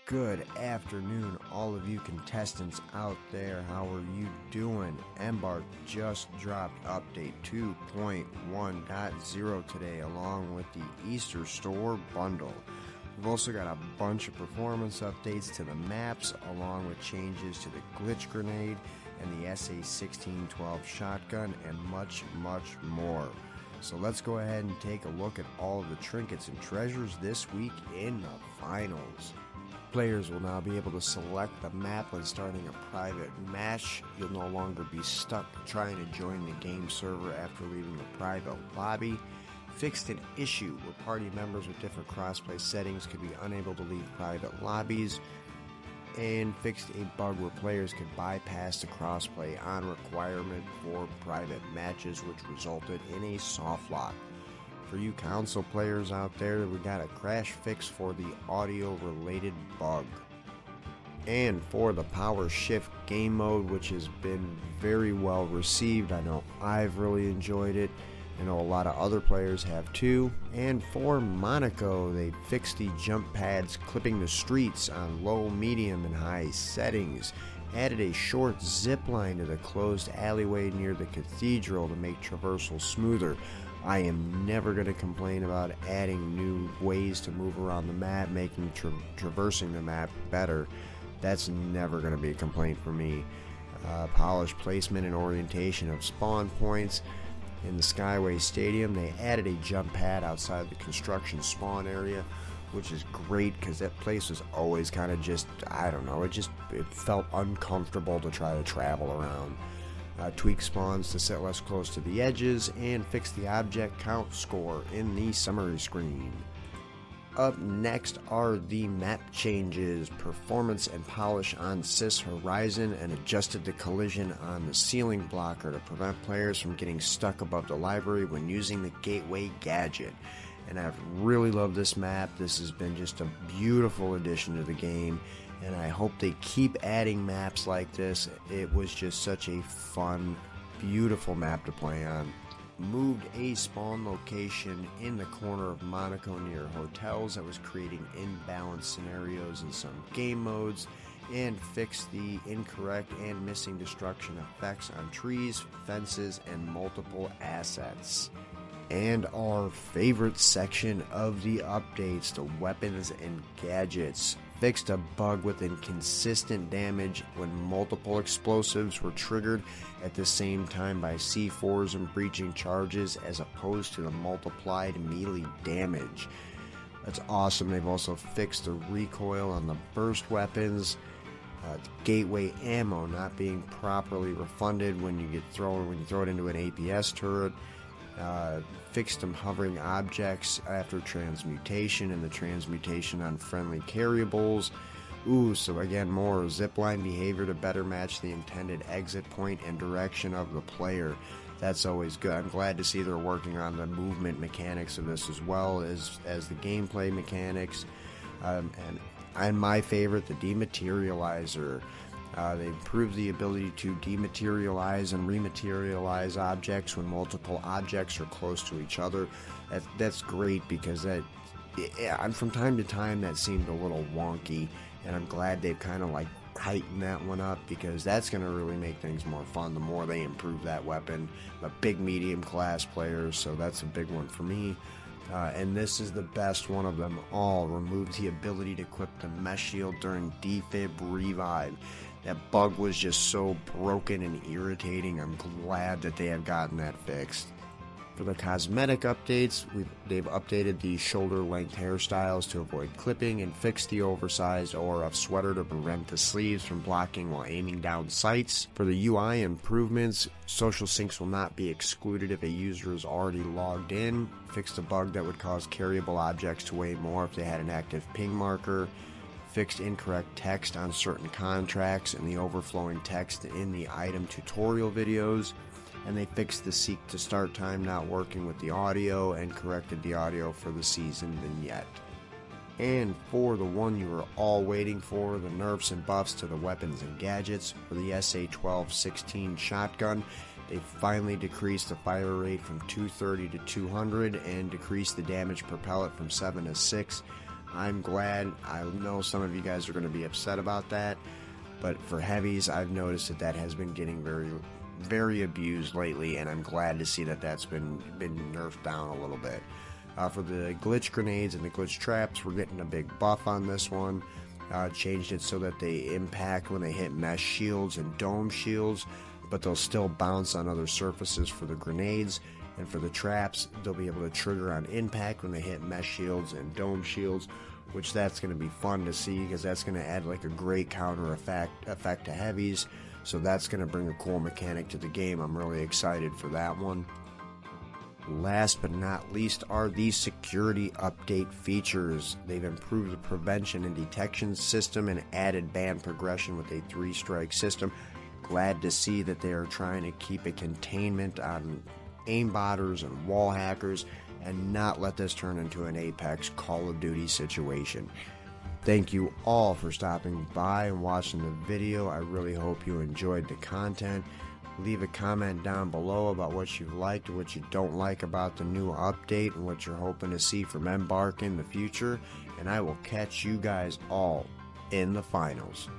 Good afternoon, all of you contestants out there. How are you doing? Embark just dropped update 2.1.0 today, along with the Easter Store bundle. We've also got a bunch of performance updates to the maps, along with changes to the glitch grenade and the SA-1612 shotgun, and much more. So let's go ahead and take a look at all of the trinkets and treasures this week in the finals. Players will now be able to select the map when starting a private match. You'll no longer be stuck trying to join the game server after leaving the private lobby. Fixed an issue where party members with different crossplay settings could be unable to leave private lobbies. And fixed a bug where players could bypass the crossplay on requirement for private matches, which resulted in a soft lock. For you console players out there, we got a crash fix for the audio related bug. And for the power shift game mode, which has been very well received. I know I've really enjoyed it. I know a lot of other players have too. And for Monaco, they fixed the jump pads clipping the streets on low, medium, and high settings. Added a short zip line to the closed alleyway near the cathedral to make traversal smoother. I am never going to complain about adding new ways to move around the map, making traversing the map better. That's never going to be a complaint for me. Polished placement and orientation of spawn points. In the Skyway Stadium, they added a jump pad outside the construction spawn area, which is great because that place was always kind of just, I don't know, it felt uncomfortable to try to travel around. Tweak spawns to sit less close to the edges, and fix the object count score in the summary screen. Up next are the map changes. Performance and polish on Cis Horizon, and adjusted the collision on the ceiling blocker to prevent players from getting stuck above the library when using the gateway gadget. And I've really loved this map. This has been just a beautiful addition to the game, and I hope they keep adding maps like this. It was just such a fun, beautiful map to play on. Moved a spawn location in the corner of Monaco near hotels that was creating imbalanced scenarios in some game modes, and fixed the incorrect and missing destruction effects on trees, fences, and multiple assets. And our favorite section of the updates, the weapons and gadgets. Fixed a bug with inconsistent damage when multiple explosives were triggered at the same time by C4s and breaching charges, as opposed to the multiplied melee damage. That's awesome. They've also fixed the recoil on the burst weapons. Gateway ammo not being properly refunded when you throw it into an APS turret. Fixed some hovering objects after transmutation, and the transmutation on friendly carryables. So again, more zipline behavior to better match the intended exit point and direction of the player. That's always good. I'm glad to see they're working on the movement mechanics of this as well as the gameplay mechanics. And my favorite, the dematerializer. They improved the ability to dematerialize and rematerialize objects when multiple objects are close to each other. That's great, because from time to time that seemed a little wonky, and I'm glad they've kind of like heightened that one up, because that's going to really make things more fun the more they improve that weapon. I'm a big medium class player, so that's a big one for me. And this is the best one of them all. Removed the ability to equip the mesh shield during defib revive. That bug was just so broken and irritating. I'm glad that they have gotten that fixed. For the cosmetic updates, they've updated the shoulder length hairstyles to avoid clipping, and fixed the oversized aura of sweater to prevent the sleeves from blocking while aiming down sights. For the UI improvements, social syncs will not be excluded if a user is already logged in. Fixed a bug that would cause carryable objects to weigh more if they had an active ping marker. Fixed incorrect text on certain contracts and the overflowing text in the item tutorial videos. And they fixed the seek to start time not working with the audio, and corrected the audio for the season vignette. And for the one you were all waiting for, the nerfs and buffs to the weapons and gadgets. For the SA-12-16 shotgun, they finally decreased the fire rate from 230 to 200, and decreased the damage per pellet from 7 to 6. I'm glad. I know some of you guys are going to be upset about that, but for heavies, I've noticed that that has been getting very abused lately, and I'm glad to see that that's been nerfed down a little bit. For the glitch grenades and the glitch traps, we're getting a big buff on this one. Changed it so that they impact when they hit mesh shields and dome shields, but they'll still bounce on other surfaces for the grenades. And for the traps, they'll be able to trigger on impact when they hit mesh shields and dome shields, which that's going to be fun to see because that's going to add like a great counter effect to heavies. So that's going to bring a cool mechanic to the game. I'm really excited for that one. Last but not least are the security update features. They've improved the prevention and detection system and added ban progression with a 3-strike system. Glad to see that they are trying to keep a containment on aimbotters and wall hackers and not let this turn into an Apex Call of Duty situation. Thank you all for stopping by and watching the video. I really hope you enjoyed the content. Leave a comment down below about what you liked or what you don't like about the new update and what you're hoping to see from Embark in the future. And I will catch you guys all in the finals.